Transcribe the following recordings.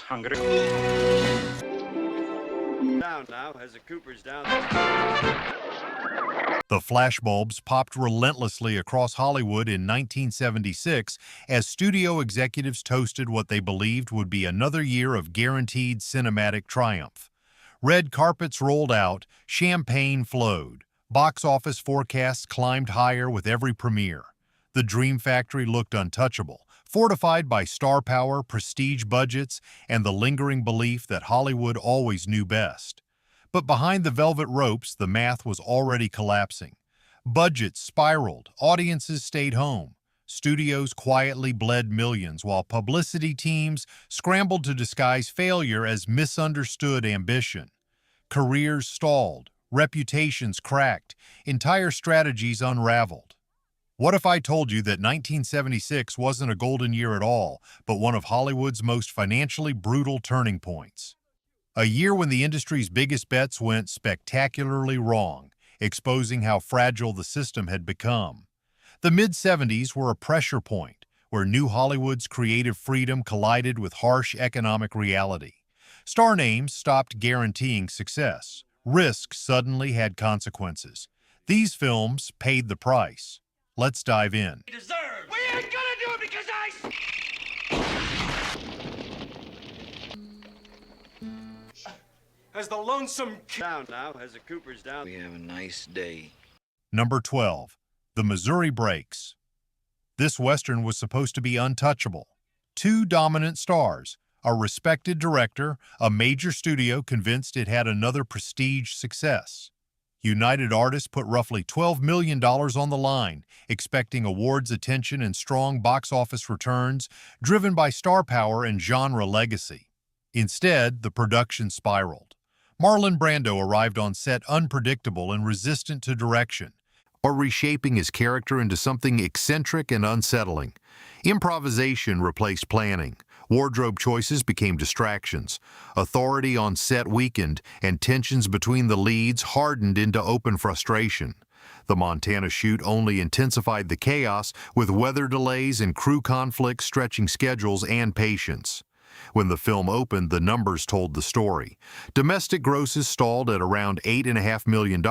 hungry. Down now, as the Cooper's down. The flashbulbs popped relentlessly across Hollywood in 1976 as studio executives toasted what they believed would be another year of guaranteed cinematic triumph. Red carpets rolled out, champagne flowed, box office forecasts climbed higher with every premiere. The Dream Factory looked untouchable, fortified by star power, prestige budgets, and the lingering belief that Hollywood always knew best. But behind the velvet ropes, the math was already collapsing. Budgets spiraled, audiences stayed home. Studios quietly bled millions, while publicity teams scrambled to disguise failure as misunderstood ambition. Careers stalled, reputations cracked, entire strategies unraveled. What if I told you that 1976 wasn't a golden year at all, but one of Hollywood's most financially brutal turning points? A year when the industry's biggest bets went spectacularly wrong, exposing how fragile the system had become. The mid-70s were a pressure point, where New Hollywood's creative freedom collided with harsh economic reality. Star names stopped guaranteeing success. Risk suddenly had consequences. These films paid the price. Let's dive in. We ain't gonna do it because As the lonesome down now, as the Cooper's down. We have a nice day. Number 12. The Missouri Breaks. This Western was supposed to be untouchable. Two dominant stars, a respected director, a major studio convinced it had another prestige success. United Artists put roughly $12 million on the line, expecting awards attention and strong box office returns, driven by star power and genre legacy. Instead, the production spiraled. Marlon Brando arrived on set unpredictable and resistant to direction, or reshaping his character into something eccentric and unsettling. Improvisation replaced planning. Wardrobe choices became distractions. Authority on set weakened, and tensions between the leads hardened into open frustration. The Montana shoot only intensified the chaos, with weather delays and crew conflicts stretching schedules and patience. When the film opened, the numbers told the story. Domestic grosses stalled at around $8.5 million,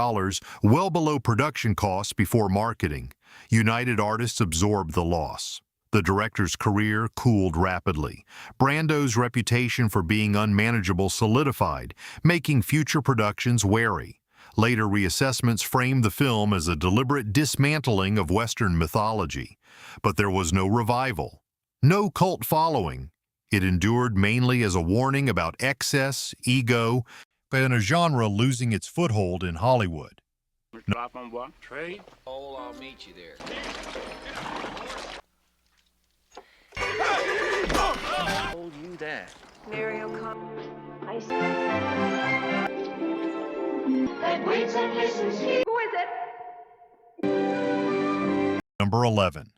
well below production costs before marketing. United Artists absorbed the loss. The director's career cooled rapidly. Brando's reputation for being unmanageable solidified, making future productions wary. Later reassessments framed the film as a deliberate dismantling of Western mythology. But there was no revival, no cult following. It endured mainly as a warning about excess, ego, and a genre losing its foothold in Hollywood. drop on what? Trade? Oh, I'll meet you there. Told you that. Marian, I see. That waits and listens here. Who is it? Number 11.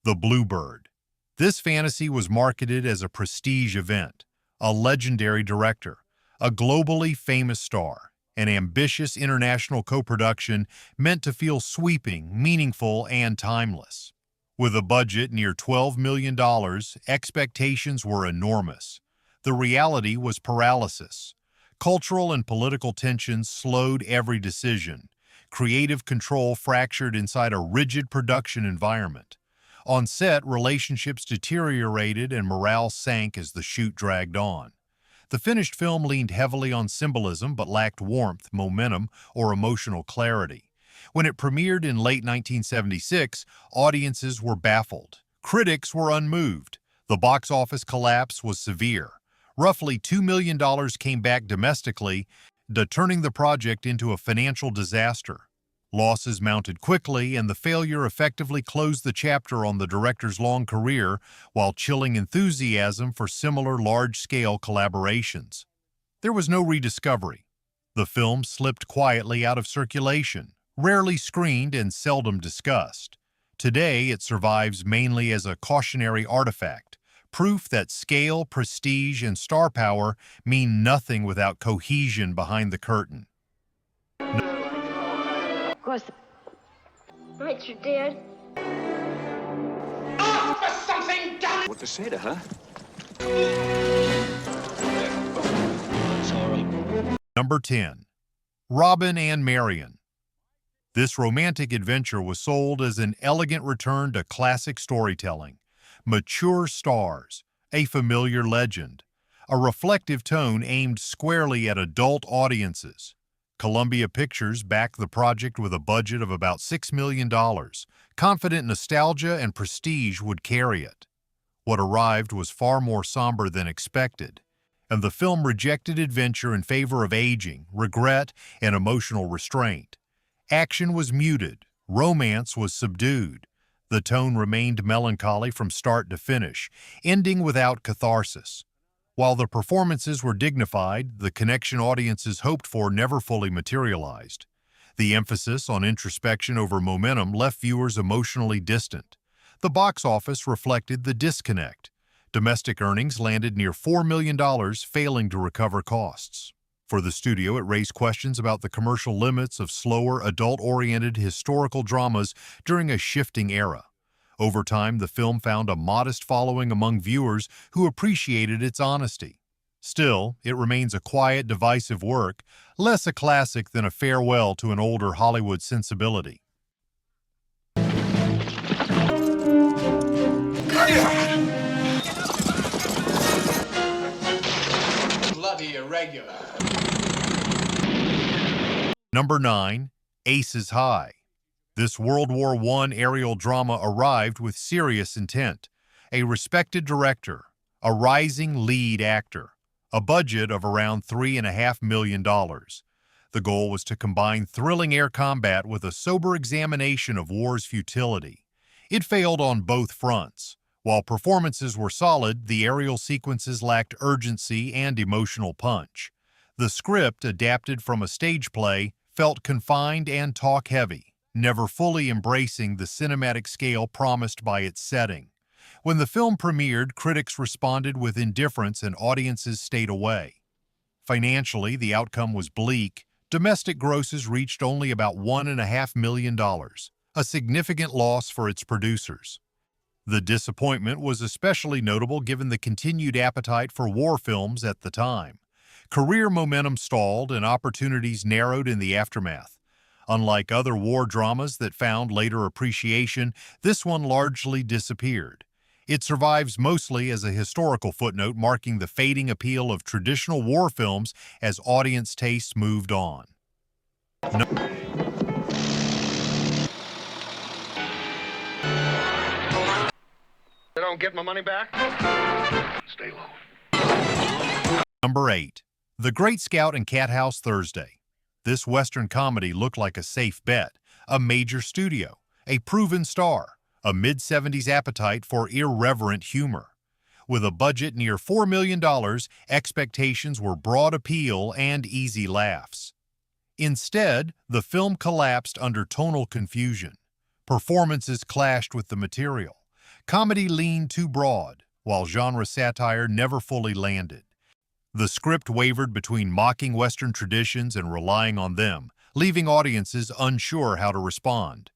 The Bluebird. This fantasy was marketed as a prestige event, a legendary director, a globally famous star, an ambitious international co-production meant to feel sweeping, meaningful, and timeless. With a budget near $12 million, expectations were enormous. The reality was paralysis. Cultural and political tensions slowed every decision. Creative control fractured inside a rigid production environment. On set, relationships deteriorated and morale sank as the shoot dragged on. The finished film leaned heavily on symbolism but lacked warmth, momentum, or emotional clarity. When it premiered in late 1976, audiences were baffled. Critics were unmoved. The box office collapse was severe. Roughly $2 million came back domestically, turning the project into a financial disaster. Losses mounted quickly, and the failure effectively closed the chapter on the director's long career while chilling enthusiasm for similar large-scale collaborations. There was no rediscovery. The film slipped quietly out of circulation, rarely screened and seldom discussed. Today, it survives mainly as a cautionary artifact, proof that scale, prestige, and star power mean nothing without cohesion behind the curtain. Of course, the rights are dead. Off for something done! What to say to her? Number 10. Robin and Marian. This romantic adventure was sold as an elegant return to classic storytelling. Mature stars, a familiar legend, a reflective tone aimed squarely at adult audiences. Columbia Pictures backed the project with a budget of about $6 million, confident nostalgia and prestige would carry it. What arrived was far more somber than expected, and the film rejected adventure in favor of aging, regret, and emotional restraint. Action was muted, romance was subdued. The tone remained melancholy from start to finish, ending without catharsis. While the performances were dignified, the connection audiences hoped for never fully materialized. The emphasis on introspection over momentum left viewers emotionally distant. The box office reflected the disconnect. Domestic earnings landed near $4 million, failing to recover costs. For the studio, it raised questions about the commercial limits of slower, adult-oriented historical dramas during a shifting era. Over time, the film found a modest following among viewers who appreciated its honesty. Still, it remains a quiet, divisive work, less a classic than a farewell to an older Hollywood sensibility. Bloody irregular. Number 9. Aces High. This World War I aerial drama arrived with serious intent. A respected director, a rising lead actor, a budget of around $3.5 million. The goal was to combine thrilling air combat with a sober examination of war's futility. It failed on both fronts. While performances were solid, the aerial sequences lacked urgency and emotional punch. The script, adapted from a stage play, felt confined and talk-heavy, never fully embracing the cinematic scale promised by its setting. When the film premiered, critics responded with indifference and audiences stayed away. Financially, the outcome was bleak. Domestic grosses reached only about $1.5 million, a significant loss for its producers. The disappointment was especially notable given the continued appetite for war films at the time. Career momentum stalled and opportunities narrowed in the aftermath. Unlike other war dramas that found later appreciation, this one largely disappeared. It survives mostly as a historical footnote marking the fading appeal of traditional war films as audience tastes moved on. I don't get my money back? Stay low. Number 8. The Great Scout and Cathouse Thursday. This Western comedy looked like a safe bet, a major studio, a proven star, a mid-70s appetite for irreverent humor. With a budget near $4 million, expectations were broad appeal and easy laughs. Instead, the film collapsed under tonal confusion. Performances clashed with the material. Comedy leaned too broad, while genre satire never fully landed. The script wavered between mocking Western traditions and relying on them, leaving audiences unsure how to respond.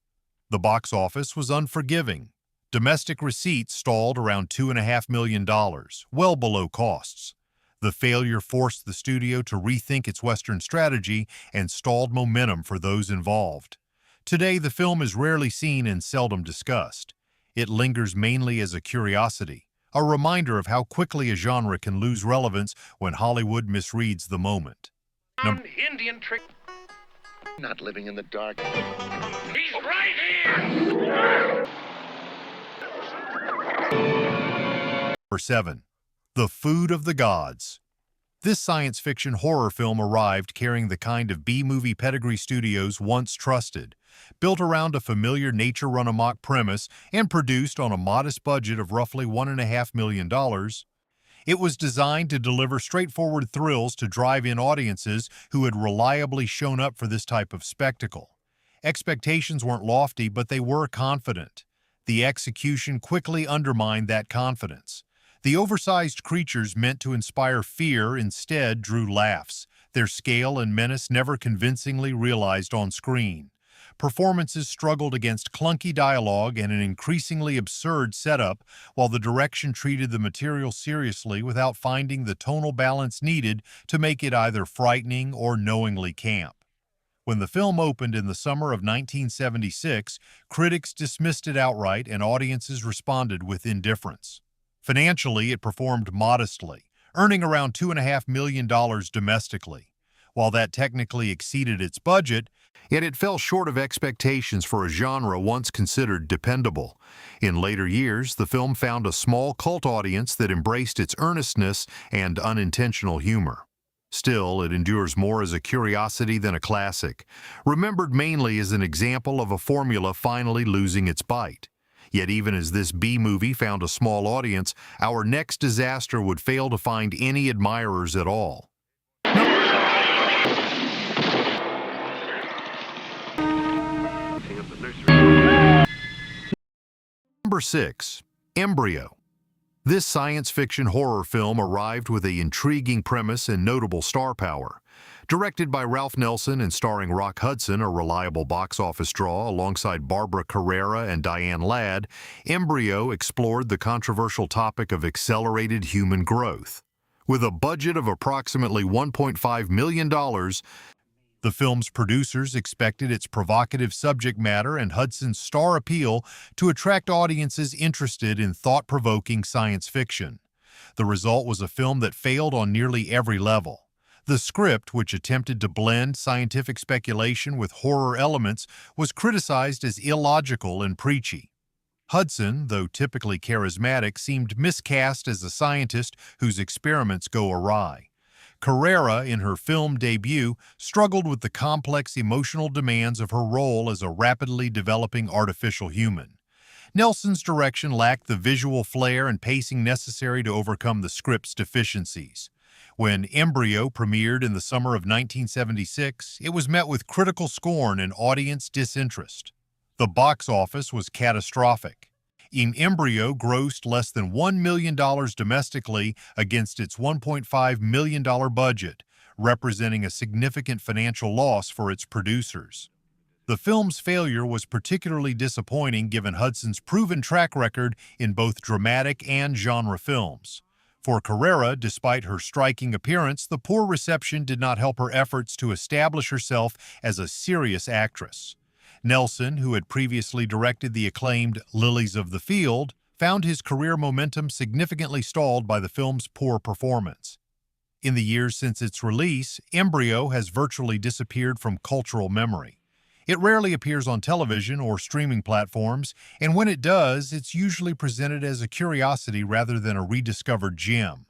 The box office was unforgiving. Domestic receipts stalled around $2.5 million, well below costs. The failure forced the studio to rethink its Western strategy and stalled momentum for those involved. Today, the film is rarely seen and seldom discussed. It lingers mainly as a curiosity, a reminder of how quickly a genre can lose relevance when Hollywood misreads the moment. Indian trick. Not living in the dark. He's right here! Number 7. The Food of the Gods. This science fiction horror film arrived carrying the kind of B-movie pedigree studios once trusted, built around a familiar nature-run-amok premise and produced on a modest budget of roughly $1.5 million. It was designed to deliver straightforward thrills to drive-in audiences who had reliably shown up for this type of spectacle. Expectations weren't lofty, but they were confident. The execution quickly undermined that confidence. The oversized creatures meant to inspire fear instead drew laughs, their scale and menace never convincingly realized on screen. performances struggled against clunky dialogue and an increasingly absurd setup, while the direction treated the material seriously without finding the tonal balance needed to make it either frightening or knowingly camp. When the film opened in the summer of 1976, critics dismissed it outright and audiences responded with indifference. Financially, it performed modestly, earning around $2.5 million domestically. While that technically exceeded its budget, yet it fell short of expectations for a genre once considered dependable. In later years, the film found a small cult audience that embraced its earnestness and unintentional humor. Still, it endures more as a curiosity than a classic, remembered mainly as an example of a formula finally losing its bite. Yet even as this B-movie found a small audience, our next disaster would fail to find any admirers at all. Number 6. Embryo. This science fiction horror film arrived with an intriguing premise and notable star power. Directed by Ralph Nelson and starring Rock Hudson, a reliable box office draw, alongside Barbara Carrera and Diane Ladd, Embryo explored the controversial topic of accelerated human growth. With a budget of approximately $1.5 million, the film's producers expected its provocative subject matter and Hudson's star appeal to attract audiences interested in thought-provoking science fiction. The result was a film that failed on nearly every level. The script, which attempted to blend scientific speculation with horror elements, was criticized as illogical and preachy. Hudson, though typically charismatic, seemed miscast as a scientist whose experiments go awry. Carrera, in her film debut, struggled with the complex emotional demands of her role as a rapidly developing artificial human. Nelson's direction lacked the visual flair and pacing necessary to overcome the script's deficiencies. When Embryo premiered in the summer of 1976, it was met with critical scorn and audience disinterest. The box office was catastrophic. Embryo grossed less than $1 million domestically against its $1.5 million budget, representing a significant financial loss for its producers. The film's failure was particularly disappointing given Hudson's proven track record in both dramatic and genre films. For Carrera, despite her striking appearance, the poor reception did not help her efforts to establish herself as a serious actress. Nelson, who had previously directed the acclaimed Lilies of the Field, found his career momentum significantly stalled by the film's poor performance. In the years since its release, Embryo has virtually disappeared from cultural memory. It rarely appears on television or streaming platforms, and when it does, it's usually presented as a curiosity rather than a rediscovered gem.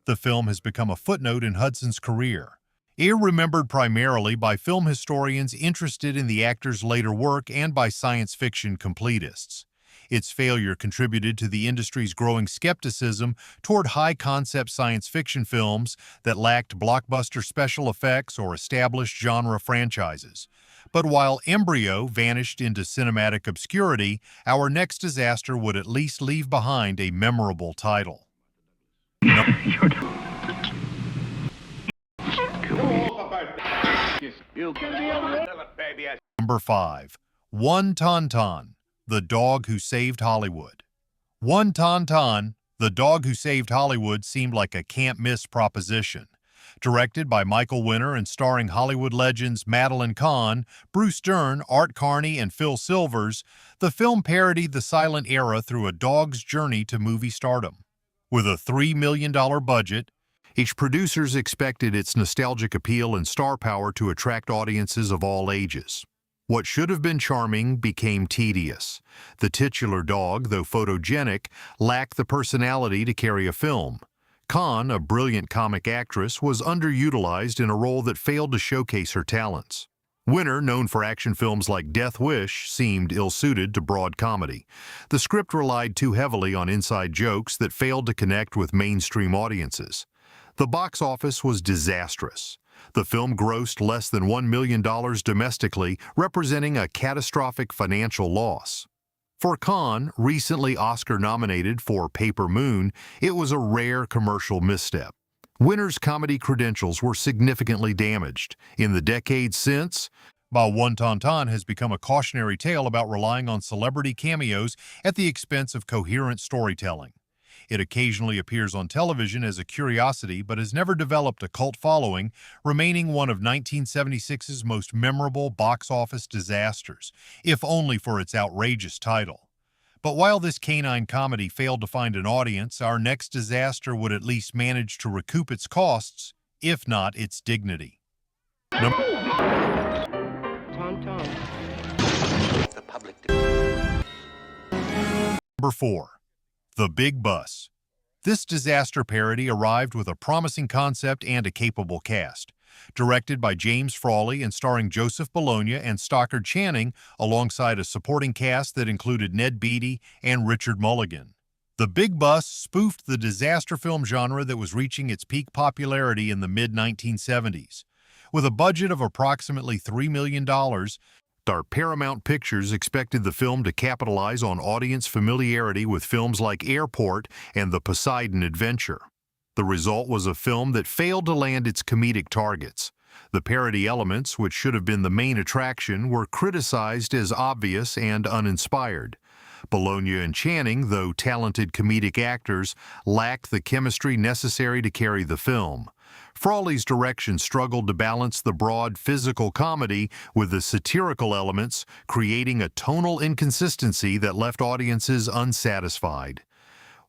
The film has become a footnote in Hudson's career. Remembered primarily by film historians interested in the actor's later work and by science fiction completists. Its failure contributed to the industry's growing skepticism toward high-concept science fiction films that lacked blockbuster special effects or established genre franchises. But while Embryo vanished into cinematic obscurity, our next disaster would at least leave behind a memorable title. Number 5. One Tauntaun, The Dog Who Saved Hollywood. One Tauntaun, The Dog Who Saved Hollywood seemed like a can't-miss proposition. Directed by Michael Winner and starring Hollywood legends Madeline Kahn, Bruce Dern, Art Carney, and Phil Silvers, the film parodied the silent era through a dog's journey to movie stardom. With a $3 million budget, its producers expected its nostalgic appeal and star power to attract audiences of all ages. What should have been charming became tedious. The titular dog, though photogenic, lacked the personality to carry a film. Kahn, a brilliant comic actress, was underutilized in a role that failed to showcase her talents. Winner, known for action films like Death Wish, seemed ill-suited to broad comedy. The script relied too heavily on inside jokes that failed to connect with mainstream audiences. The box office was disastrous. The film grossed less than $1 million domestically, representing a catastrophic financial loss. For Kahn, recently Oscar-nominated for Paper Moon, it was a rare commercial misstep. Winner's comedy credentials were significantly damaged. In the decades since, Ba One Ton Ton has become a cautionary tale about relying on celebrity cameos at the expense of coherent storytelling. It occasionally appears on television as a curiosity but has never developed a cult following, remaining one of 1976's most memorable box office disasters, if only for its outrageous title. But while this canine comedy failed to find an audience, our next disaster would at least manage to recoup its costs, if not its dignity. Number 4. The Big Bus. This disaster parody arrived with a promising concept and a capable cast. Directed by James Frawley and starring Joseph Bologna and Stockard Channing, alongside a supporting cast that included Ned Beatty and Richard Mulligan. The Big Bus spoofed the disaster film genre that was reaching its peak popularity in the mid-1970s. With a budget of approximately $3 million, Paramount Pictures expected the film to capitalize on audience familiarity with films like Airport and The Poseidon Adventure. The result was a film that failed to land its comedic targets. The parody elements, which should have been the main attraction, were criticized as obvious and uninspired. Bologna and Channing, though talented comedic actors, lacked the chemistry necessary to carry the film. Frawley's direction struggled to balance the broad physical comedy with the satirical elements, creating a tonal inconsistency that left audiences unsatisfied.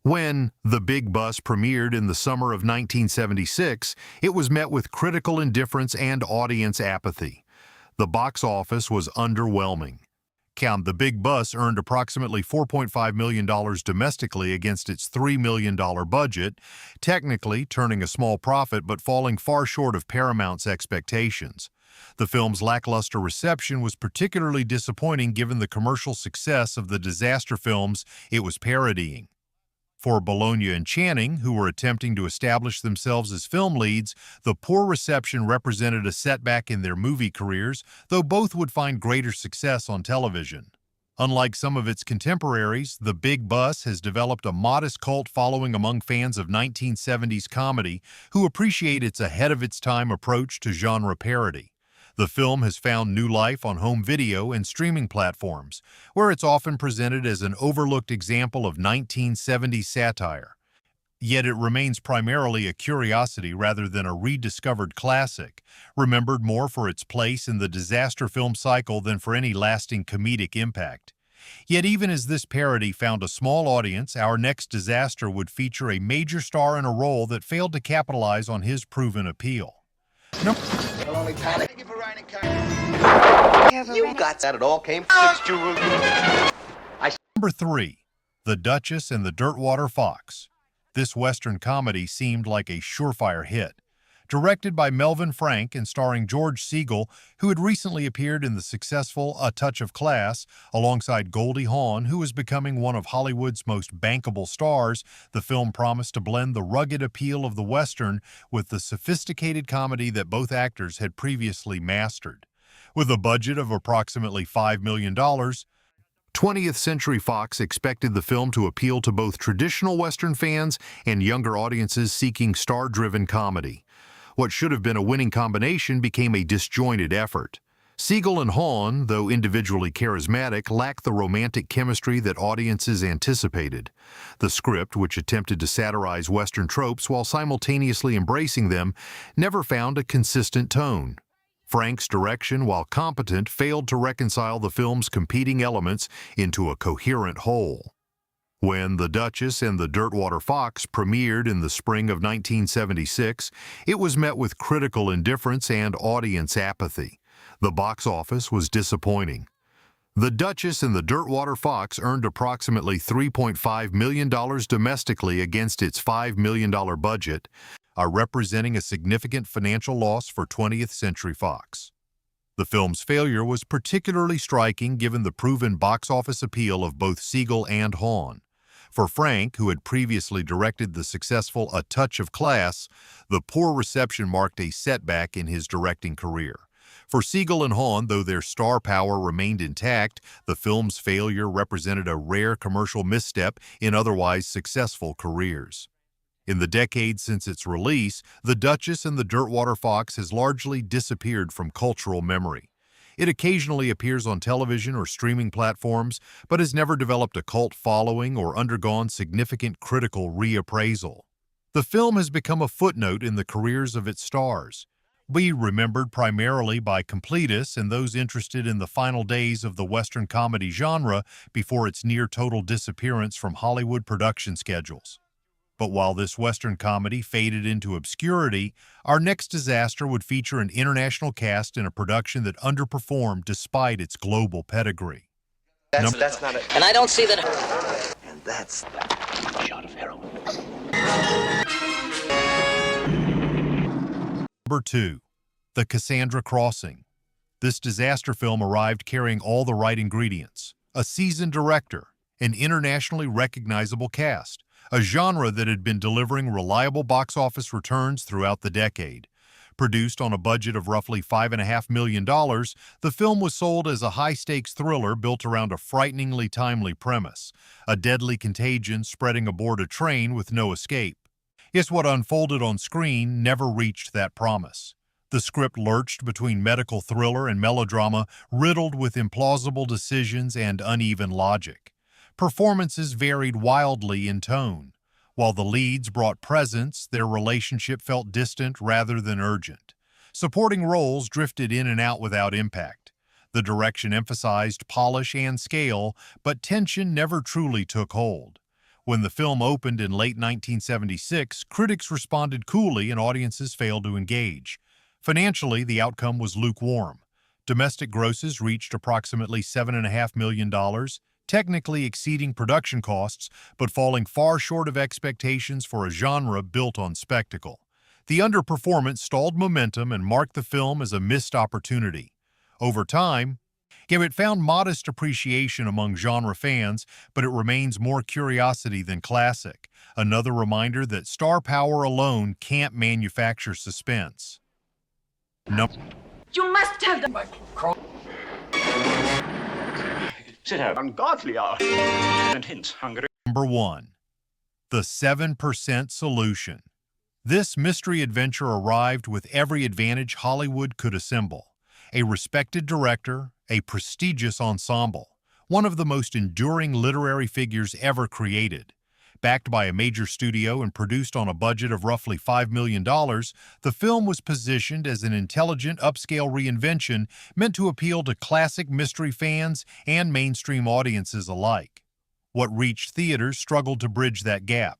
When The Big Bus premiered in the summer of 1976, it was met with critical indifference and audience apathy. The box office was underwhelming. The Big Bus earned approximately $4.5 million domestically against its $3 million budget, technically turning a small profit but falling far short of Paramount's expectations. The film's lackluster reception was particularly disappointing given the commercial success of the disaster films it was parodying. For Bologna and Channing, who were attempting to establish themselves as film leads, the poor reception represented a setback in their movie careers, though both would find greater success on television. Unlike some of its contemporaries, The Big Bus has developed a modest cult following among fans of 1970s comedy who appreciate its ahead-of-its-time approach to genre parody. The film has found new life on home video and streaming platforms, where it's often presented as an overlooked example of 1970s satire. Yet it remains primarily a curiosity rather than a rediscovered classic, remembered more for its place in the disaster film cycle than for any lasting comedic impact. Yet even as this parody found a small audience, our next disaster would feature a major star in a role that failed to capitalize on his proven appeal. You got that, it all came Number 3. The Duchess and the Dirtwater Fox. This Western comedy seemed like a surefire hit. Directed by Melvin Frank and starring George Segal, who had recently appeared in the successful A Touch of Class, alongside Goldie Hawn, who was becoming one of Hollywood's most bankable stars, the film promised to blend the rugged appeal of the Western with the sophisticated comedy that both actors had previously mastered. With a budget of approximately $5 million, 20th Century Fox expected the film to appeal to both traditional Western fans and younger audiences seeking star-driven comedy. What should have been a winning combination became a disjointed effort. Segal and Hawn, though individually charismatic, lacked the romantic chemistry that audiences anticipated. The script, which attempted to satirize Western tropes while simultaneously embracing them, never found a consistent tone. Frank's direction, while competent, failed to reconcile the film's competing elements into a coherent whole. When The Duchess and the Dirtwater Fox premiered in the spring of 1976, it was met with critical indifference and audience apathy. The box office was disappointing. The Duchess and the Dirtwater Fox earned approximately $3.5 million domestically against its $5 million budget, representing a significant financial loss for 20th Century Fox. The film's failure was particularly striking given the proven box office appeal of both Segal and Hawn. For Frank, who had previously directed the successful A Touch of Class, the poor reception marked a setback in his directing career. For Segal and Hawn, though their star power remained intact, the film's failure represented a rare commercial misstep in otherwise successful careers. In the decades since its release, The Duchess and the Dirtwater Fox has largely disappeared from cultural memory. It occasionally appears on television or streaming platforms, but has never developed a cult following or undergone significant critical reappraisal. The film has become a footnote in the careers of its stars, be remembered primarily by completists and those interested in the final days of the Western comedy genre before its near-total disappearance from Hollywood production schedules. But while this Western comedy faded into obscurity, our next disaster would feature an international cast in a production that underperformed despite its global pedigree. That's not it. And I don't see that. And that's Shot of heroin. Number 2. The Cassandra Crossing. This disaster film arrived carrying all the right ingredients: a seasoned director, an internationally recognizable cast, a genre that had been delivering reliable box office returns throughout the decade. Produced on a budget of roughly $5.5 million, the film was sold as a high-stakes thriller built around a frighteningly timely premise: a deadly contagion spreading aboard a train with no escape. Yet what unfolded on screen never reached that promise. The script lurched between medical thriller and melodrama, riddled with implausible decisions and uneven logic. Performances varied wildly in tone. While the leads brought presence, their relationship felt distant rather than urgent. Supporting roles drifted in and out without impact. The direction emphasized polish and scale, but tension never truly took hold. When the film opened in late 1976, critics responded coolly and audiences failed to engage. Financially, the outcome was lukewarm. Domestic grosses reached approximately $7.5 million, technically exceeding production costs, but falling far short of expectations for a genre built on spectacle. The underperformance stalled momentum and marked the film as a missed opportunity. Over time, it found modest appreciation among genre fans, but it remains more curiosity than classic, another reminder that star power alone can't manufacture suspense. You must have the... Sit down. Ungodly hour. And hints hungry. Number 1. The 7% Solution. This mystery adventure arrived with every advantage Hollywood could assemble: a respected director, a prestigious ensemble, one of the most enduring literary figures ever created. Backed by a major studio and produced on a budget of roughly $5 million, the film was positioned as an intelligent, upscale reinvention meant to appeal to classic mystery fans and mainstream audiences alike. What reached theaters struggled to bridge that gap.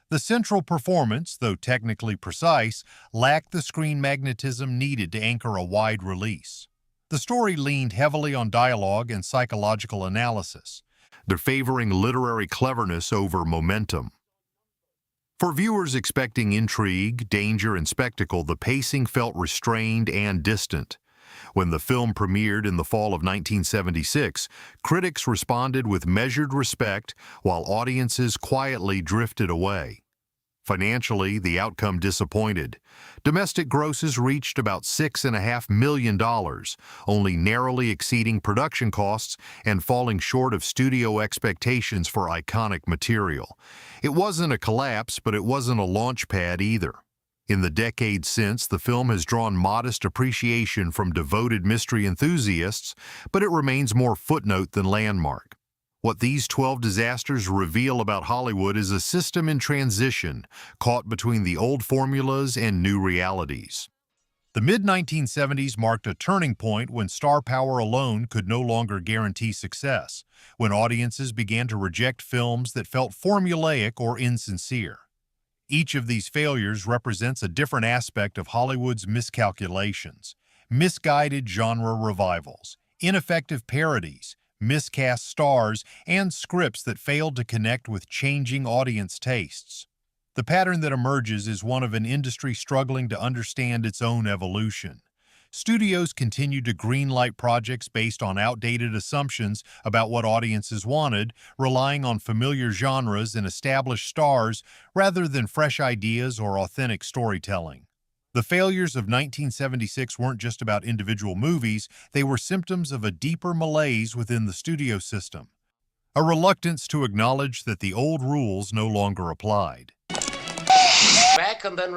The central performance, though technically precise, lacked the screen magnetism needed to anchor a wide release. The story leaned heavily on dialogue and psychological analysis, favoring literary cleverness over momentum. For viewers expecting intrigue, danger, and spectacle, the pacing felt restrained and distant. When the film premiered in the fall of 1976, critics responded with measured respect while audiences quietly drifted away. Financially, the outcome disappointed. Domestic grosses reached about $6.5 million, only narrowly exceeding production costs and falling short of studio expectations for iconic material. It wasn't a collapse, but it wasn't a launch pad either. In the decades since, the film has drawn modest appreciation from devoted mystery enthusiasts, but it remains more footnote than landmark. What these 12 disasters reveal about Hollywood is a system in transition, caught between the old formulas and new realities. The mid-1970s marked a turning point when star power alone could no longer guarantee success, when audiences began to reject films that felt formulaic or insincere. Each of these failures represents a different aspect of Hollywood's miscalculations: misguided genre revivals, ineffective parodies, miscast stars, and scripts that failed to connect with changing audience tastes. The pattern that emerges is one of an industry struggling to understand its own evolution. Studios continue to greenlight projects based on outdated assumptions about what audiences wanted, relying on familiar genres and established stars rather than fresh ideas or authentic storytelling. The failures of 1976 weren't just about individual movies, they were symptoms of a deeper malaise within the studio system, a reluctance to acknowledge that the old rules no longer applied. Back and then